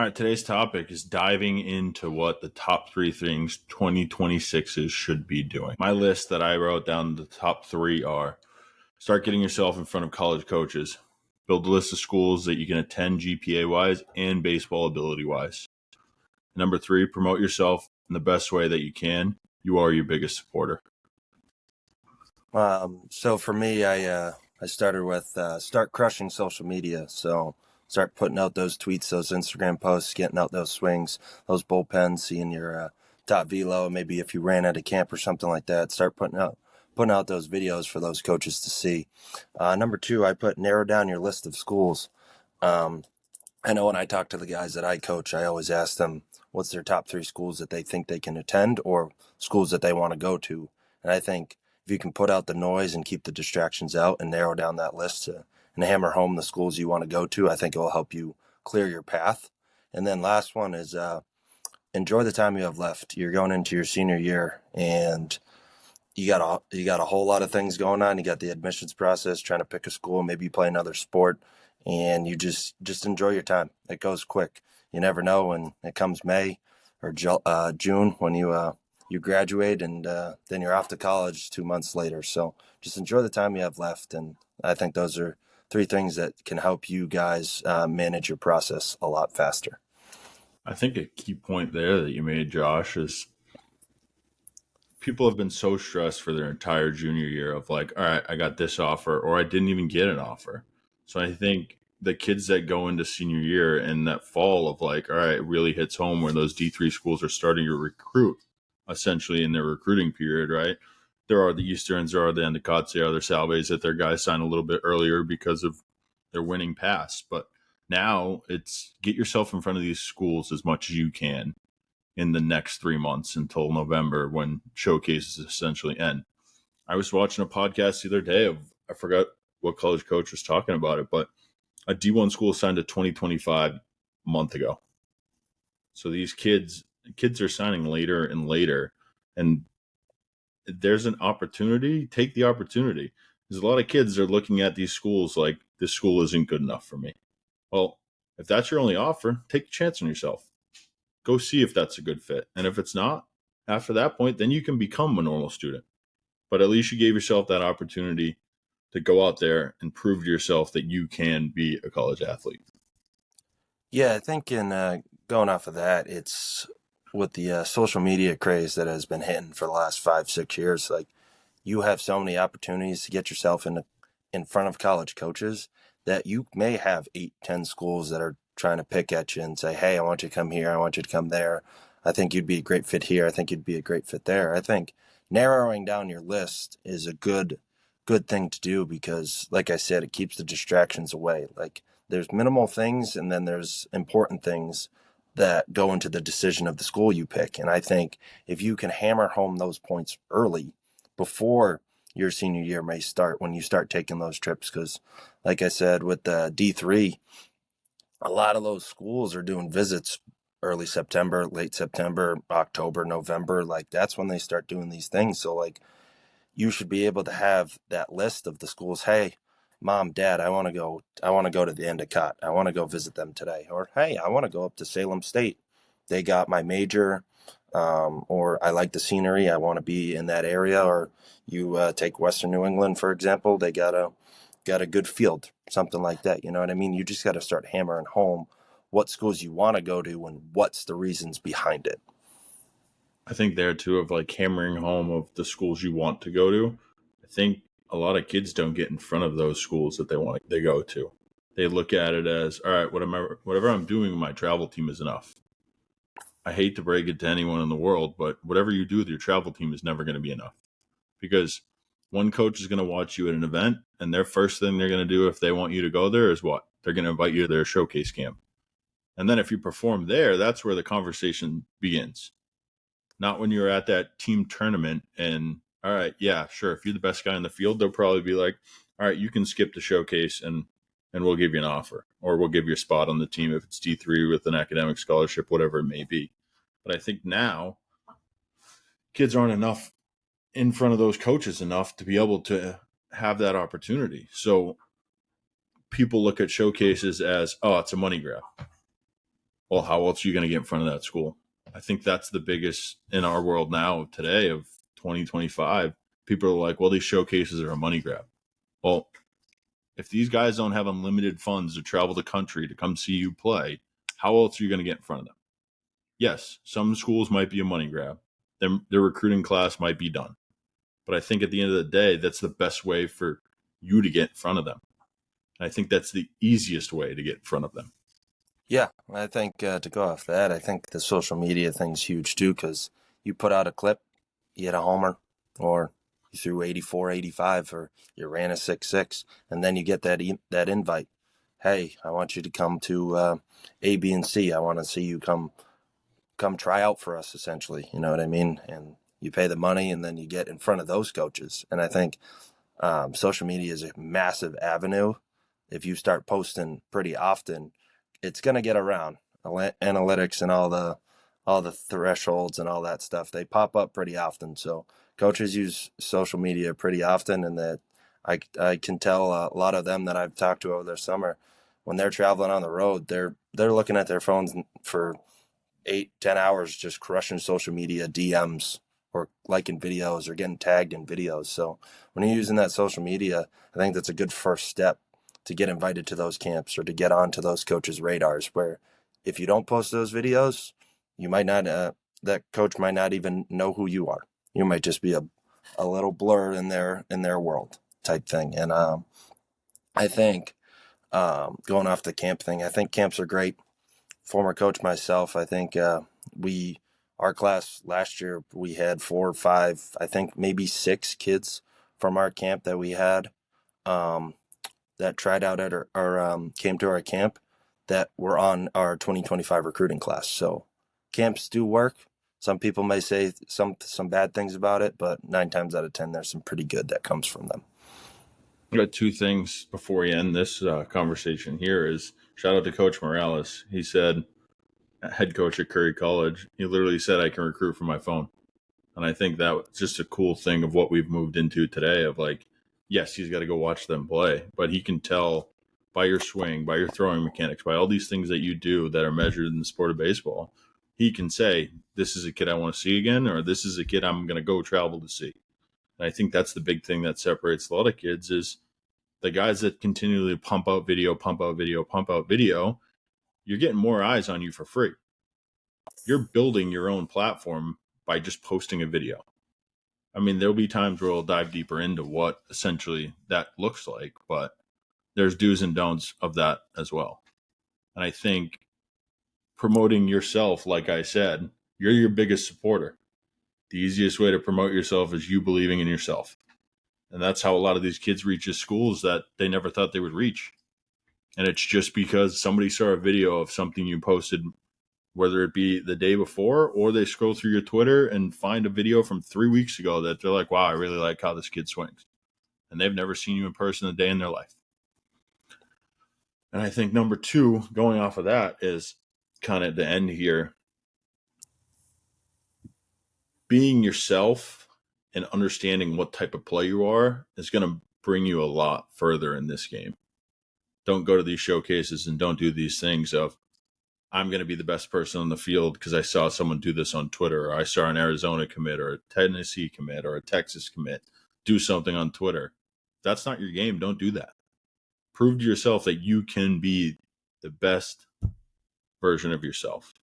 All right, today's topic is diving into what the top three things 2026s should be doing. My list that I wrote down, the top three are: start getting yourself in front of college coaches, build a list of schools that you can attend GPA wise and baseball ability wise. Number three, promote yourself in the best way that you can. You are your biggest supporter. So for me, I started with start crushing social media. So start putting out those tweets, those Instagram posts, getting out those swings, those bullpens, seeing your top velo. Maybe if you ran at a camp or something like that, start putting out those videos for those coaches to see. Number two, I put narrow down your list of schools. I know when I talk to the guys that I coach, I always ask them what's their top three schools that they think they can attend or schools that they want to go to. And I think if you can put out the noise and keep the distractions out and narrow down that list and hammer home the schools you want to go to, I think it will help you clear your path. And then last one is enjoy the time you have left. You're going into your senior year and you got a whole lot of things going on. You got the admissions process, trying to pick a school, maybe you play another sport, and you just enjoy your time. It goes quick. You never know when it comes May or June when you graduate, and then you're off to college 2 months later. So just enjoy the time you have left, and I think those are three things that can help you guys manage your process a lot faster. I think a key point there that you made, Josh, is people have been so stressed for their entire junior year of like, all right, I got this offer, or I didn't even get an offer. So I think the kids that go into senior year and that fall of like, all right, it really hits home where those D3 schools are starting to recruit essentially in their recruiting period, right? There are the Easterns, there are the Endicott's, there are the Salves that their guys sign a little bit earlier because of their winning pass. But now it's get yourself in front of these schools as much as you can in the next 3 months until November when showcases essentially end. I was watching a podcast the other day of, I forgot what college coach was talking about it, but a D1 school signed a 2025 a month ago. So these kids are signing later and later, and there's an opportunity. Take the opportunity. There's a lot of kids that are looking at these schools like this school isn't good enough for me. Well, if that's your only offer, take a chance on yourself. Go see if that's a good fit. And if it's not, after that point, then you can become a normal student. But at least you gave yourself that opportunity to go out there and prove to yourself that you can be a college athlete. Yeah, I think in going off of that, it's with the social media craze that has been hitting for the last 5, 6 years. Like you have so many opportunities to get yourself in front of college coaches that you may have 8, 10 schools that are trying to pick at you and say, "Hey, I want you to come here. I want you to come there. I think you'd be a great fit here. I think you'd be a great fit there." I think narrowing down your list is a good thing to do because, like I said, it keeps the distractions away. Like there's minimal things and then there's important things that go into the decision of the school you pick. And I think if you can hammer home those points early before your senior year may start, when you start taking those trips, because like I said, with the D3, a lot of those schools are doing visits early September, late September, October, November. Like that's when they start doing these things. So like you should be able to have that list of the schools. Hey, mom, dad, I want to go to the Endicott. I want to go visit them today. Or hey, I want to go up to Salem State. They got my major, or I like the scenery. I want to be in that area. Or you take Western New England, for example. They got a good field, something like that. You know what I mean? You just got to start hammering home what schools you want to go to and what's the reasons behind it. I think there too of like hammering home of the schools you want to go to. I think a lot of kids don't get in front of those schools that they go to. They look at it as, all right, whatever I'm doing with my travel team is enough. I hate to break it to anyone in the world, but whatever you do with your travel team is never going to be enough because one coach is going to watch you at an event and their first thing they're going to do if they want you to go there is what? They're going to invite you to their showcase camp. And then if you perform there, that's where the conversation begins. Not when you're at that team tournament and, all right, yeah, sure. If you're the best guy in the field, they'll probably be like, all right, you can skip the showcase and we'll give you an offer or we'll give you a spot on the team if it's D3 with an academic scholarship, whatever it may be. But I think now kids aren't enough in front of those coaches enough to be able to have that opportunity. So people look at showcases as, oh, it's a money grab. Well, how else are you going to get in front of that school? I think that's the biggest in our world now today of 2025. People are like, well, these showcases are a money grab. Well, if these guys don't have unlimited funds to travel the country to come see you play, how else are you going to get in front of them? Yes, some schools might be a money grab. Their recruiting class might be done. But I think at the end of the day, that's the best way for you to get in front of them. And I think that's the easiest way to get in front of them. Yeah, I think to go off that, I think the social media thing's huge too because you put out a clip, you hit a homer, or you threw 84, 85, or you ran a 6.6, and then you get that invite. Hey, I want you to come to A, B, and C. I want to see you come try out for us, essentially. You know what I mean? And you pay the money, and then you get in front of those coaches. And I think social media is a massive avenue. If you start posting pretty often, it's going to get around. Analytics and all the thresholds and all that stuff, they pop up pretty often. So coaches use social media pretty often, and that I can tell a lot of them that I've talked to over their summer, when they're traveling on the road, they're looking at their phones for 8-10 hours just crushing social media DMs or liking videos or getting tagged in videos. So when you're using that social media, I think that's a good first step to get invited to those camps or to get onto those coaches' radars. Where if you don't post those videos, you might not that coach might not even know who you are. You might just be a little blur in their world type thing. And I think going off the camp thing, I think camps are great. Former coach myself, I think we our class last year we had 4 or 5, I think maybe 6 kids from our camp that we had um, that tried out at our came to our camp that were on our 2025 recruiting class. So camps do work. Some people may say some bad things about it, but 9 times out of 10, there's some pretty good that comes from them. I got two things before we end this conversation here is shout out to Coach Morales. He said, head coach at Curry College, he literally said, I can recruit from my phone. And I think that was just a cool thing of what we've moved into today of like, yes, he's got to go watch them play, but he can tell by your swing, by your throwing mechanics, by all these things that you do that are measured in the sport of baseball. He can say, this is a kid I want to see again, or this is a kid I'm going to go travel to see. And I think that's the big thing that separates a lot of kids is the guys that continually pump out video, pump out video, pump out video. You're getting more eyes on you for free. You're building your own platform by just posting a video. I mean, there'll be times where we'll dive deeper into what essentially that looks like, but there's do's and don'ts of that as well. And I think promoting yourself, like I said, you're your biggest supporter. The easiest way to promote yourself is you believing in yourself. And that's how a lot of these kids reach schools that they never thought they would reach. And it's just because somebody saw a video of something you posted, whether it be the day before or they scroll through your Twitter and find a video from 3 weeks ago that they're like, wow, I really like how this kid swings. And they've never seen you in person a day in their life. And I think number two, going off of that, is kind of the end here. Being yourself and understanding what type of play you are is going to bring you a lot further in this game. Don't go to these showcases and don't do these things of, I'm going to be the best person on the field because I saw someone do this on Twitter, or I saw an Arizona commit or a Tennessee commit or a Texas commit do something on Twitter. That's not your game. Don't do that. Prove to yourself that you can be the best version of yourself.